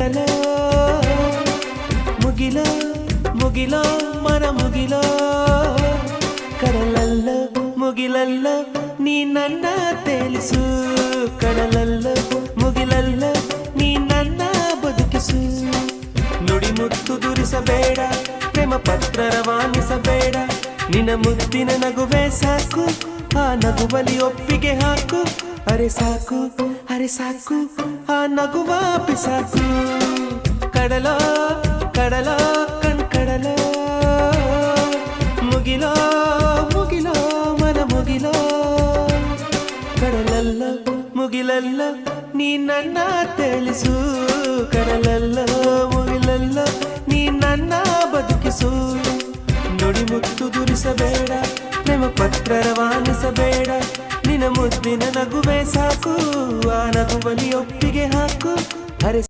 ಕಡಲೋ ಮುಗಿಲೋ ಮುಗಿಲೋ ಮನ ಮುಗಿಲೋ ಕಡಲಲ್ಲೋ ಮುಗಿಲಲ್ಲೋ ನೀ ನನ್ನ ತೇಲಿಸು ಕಡಲಲ್ಲೋ ಮುಗಿಲಲ್ಲೋ ನೀ ನನ್ನ ಬದುಕಿಸು ನುಡಿ ಮುತ್ತು ದುರಿಸಬೇಡ ಪ್ರೇಮ ಪತ್ರ ರವಾನಿಸಬೇಡ ನಿನ್ನ ಮುದ್ದಿನ ನಗುವೆ ಸಾಕು ಆ ನಗುವಲಿ ಒಪ್ಪಿಗೆ ಹಾಕು ಅರೆ ಸಾಕು ಆ ನಗುವ ಪಿಸಾಕು ಕಡಲೋ ಕಡಲೋ ಕಡಲೋ ಮುಗಿಲೋ ಮುಗಿಲೋ ಮನ ಮುಗಿಲೋ ಕಡಲಲ್ಲೋ ಮುಗಿಲಲ್ಲೋ ನೀ ನನ್ನ ತೇಲಿಸು ಕಡಲಲ್ಲೋ ಮುಗಿಲಲ್ಲೋ ನೀ ನನ್ನ ಬದುಕಿಸು ನುಡಿ ಮುತ್ತು ದುರಿಸಬೇಡ ಪ್ರೇಮ ಪತ್ರ ರವಾನಿಸಬೇಡ ನಿನ್ನ ಮುದ್ದಿನ ನಗುವೆ ಸಾಕು ಆ ನಗುವಲಿ ಒಪ್ಪಿಗೆ ಹಾಕು ಅರೆ